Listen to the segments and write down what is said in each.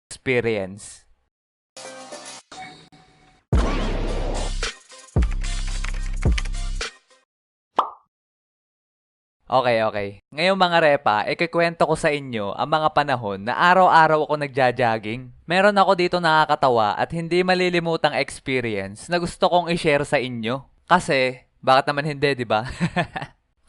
experience. Okay. Ngayong mga repa, ikikwento ko sa inyo ang mga panahon na araw-araw ako nagja-jogging. Meron ako dito nakakatawa at hindi malilimutang experience na gusto kong i-share sa inyo. Kasi, bakit naman hindi, di ba?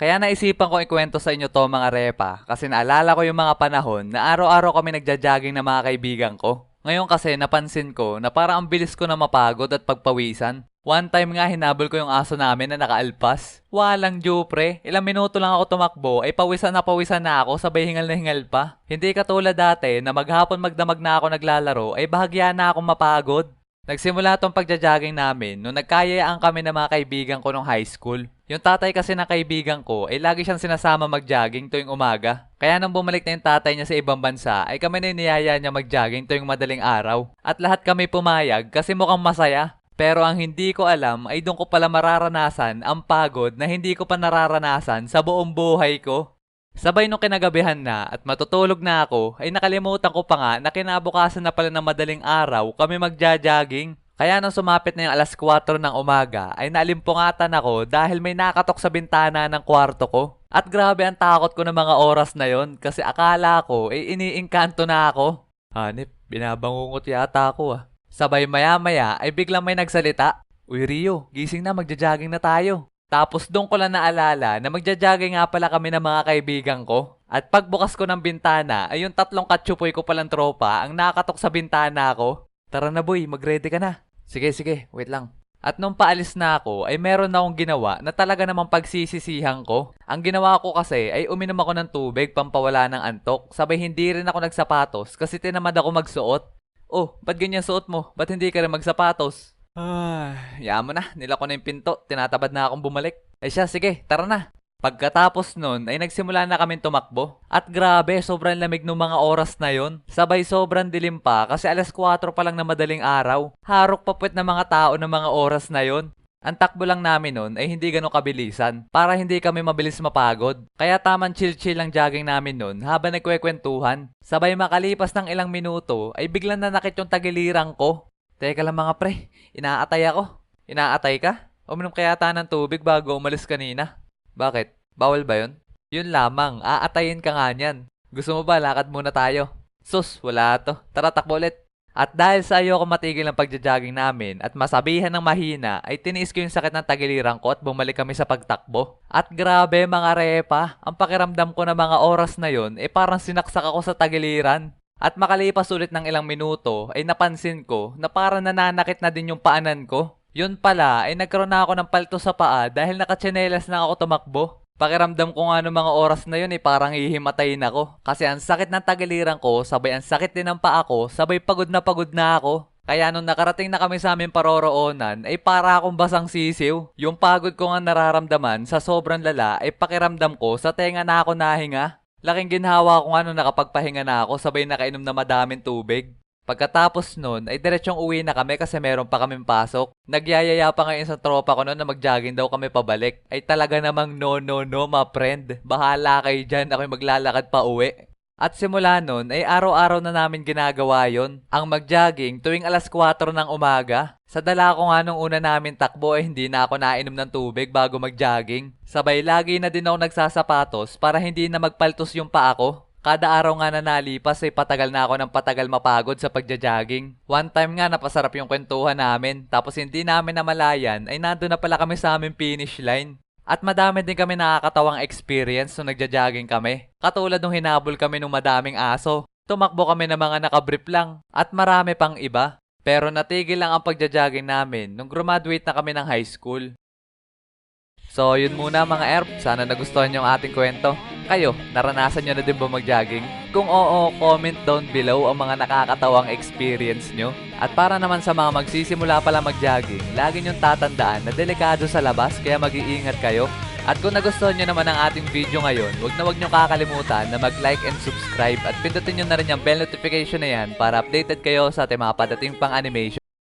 Kaya naisipan ko ikwento sa inyo to mga repa kasi naalala ko yung mga panahon na araw-araw kami nagja-jogging na mga kaibigan ko. Ngayon kasi napansin ko na parang ang bilis ko na mapagod at pagpawisan. One time nga hinabol ko yung aso namin na nakaalpas. Walang dupre. Ilang minuto lang ako tumakbo ay pawisan na ako sabay hingal na hingal pa. Hindi katulad dati na maghapon magdamag na ako naglalaro ay bahagya na akong mapagod. Nagsimula tong pagja-jogging namin nung nagkayayaan kami ng mga kaibigan ko nung high school. Yung tatay kasi ng kaibigan ko ay lagi siyang sinasama mag-jogging tuwing umaga. Kaya nung bumalik na yung tatay niya sa ibang bansa ay kami na niyaya niya mag-jogging tuwing madaling araw. At lahat kami pumayag kasi mukhang masaya. Pero ang hindi ko alam ay doon ko pala mararanasan ang pagod na hindi ko pa nararanasan sa buong buhay ko. Sabay nung kinagabihan na at matutulog na ako ay nakalimutan ko pa nga na kinabukasan na pala ng madaling araw kami magja-jogging. Kaya nung sumapit na yung alas 4 ng umaga ay naalimpungatan ako dahil may nakatok sa bintana ng kwarto ko. At grabe ang takot ko ng mga oras na yon kasi akala ko ay iniingkanto na ako. Hanip, binabangungot yata ako ah. Sabay maya-maya ay biglang may nagsalita. Uy Rio, gising na, magja-jogging na tayo. Tapos doon ko lang naalala na magja-jogging nga pala kami ng mga kaibigan ko. At pagbukas ko ng bintana ay yung 3 katsupoy ko palang tropa ang nakatok sa bintana ko. Tara na boy, mag-ready ka na. Sige, wait lang. At nung paalis na ako ay meron na akong ginawa na talaga namang pagsisisihan ko. Ang ginawa ko kasi ay uminom ako ng tubig pampawala ng antok. Sabay hindi rin ako nagsapatos kasi tinamad ako magsuot. Oh, ba't ganyan suot mo? Ba't hindi ka rin magsapatos? Yaan mo na, nila ko na yung pinto. Tinatabad na akong bumalik. Ay siya, sige, tara na. Pagkatapos nun ay nagsimula na kami tumakbo. At grabe, sobrang lamig nung mga oras na yon. Sabay sobrang dilim pa kasi alas 4 pa lang na madaling araw. Harok pa puwet ng mga tao ng mga oras na yon. Ang takbo lang namin nun ay hindi ganun kabilisan para hindi kami mabilis mapagod. Kaya tamang chill-chill lang jogging namin nun habang nagkwekwentuhan. Sabay makalipas ng ilang minuto ay biglang nanakit yung tagiliran ko. Teka lang mga pre, inaatay ako. Inaatay ka? Uminom kaya ta ng tubig bago umalis kanina. Bakit? Bawal ba yun? Yun lamang, aatayin ka nga niyan. Gusto mo ba lakad muna tayo? Sus, wala to. Tara takbo ulit. At dahil sa ayoko matigil ang pagja-jogging namin at masabihan ng mahina ay tiniis ko yung sakit ng tagiliran ko at bumalik kami sa pagtakbo. At grabe mga repa, ang pakiramdam ko na mga oras na yon ay parang sinaksak ako sa tagiliran. At makalipas ulit ng ilang minuto ay napansin ko na parang nananakit na din yung paanan ko. Yun pala ay nagkaroon na ako ng palto sa paa dahil nakatsinelas lang ako tumakbo. Pakiramdam ko nga ng mga oras na yun parang hihimatayin ako. Kasi ang sakit ng tagiliran ko, sabay ang sakit din ng paa ko, sabay pagod na ako. Kaya nung nakarating na kami sa aming paroroonan, ay para akong basang sisiw. Yung pagod ko nga nararamdaman sa sobrang lala ay pakiramdam ko sa tenga na ako nahinga. Laking ginhawa ko nga nung nakapagpahinga na ako, sabay nakainom na madaming tubig. Pagkatapos nun, ay diretsyong uwi na kami kasi meron pa kaming pasok. Nagyayaya pa ngayon sa tropa ko noon na mag-jogging daw kami pabalik. Ay talaga namang no, ma friend. Bahala kayo dyan, ako'y maglalakad pa uwi. At simula nun, ay araw-araw na namin ginagawa yon. Ang mag-jogging tuwing alas 4 ng umaga. Sa dala ko nga nung una namin takbo ay hindi na ako nainom ng tubig bago mag-jogging. Sabay lagi na din ako nagsasapatos para hindi na magpaltos yung paa ko. Kada araw nga na nalipas ay patagal na ako ng patagal mapagod sa pagja-jogging. One time nga napasarap yung kwentuhan namin tapos hindi namin namalayan ay nandun na pala kami sa aming finish line. At madami din kami nakakatawang experience nung nagja-jogging kami. Katulad nung hinabol kami nung madaming aso. Tumakbo kami ng mga nakabrief lang at marami pang iba. Pero natigil lang ang pagja-jogging namin nung graduate na kami ng high school. So yun muna mga erp, sana nagustuhan nyo ang ating kwento. Kayo, naranasan nyo na din ba mag-jogging? Kung oo, comment down below ang mga nakakatawang experience nyo. At para naman sa mga magsisimula pala mag-jogging, lagi nyong tatandaan na delikado sa labas kaya mag-iingat kayo. At kung nagustuhan nyo naman ang ating video ngayon, huwag nyo kakalimutan na mag-like and subscribe at pindutin nyo na rin yung bell notification na yan para updated kayo sa ating mga padating pang animation.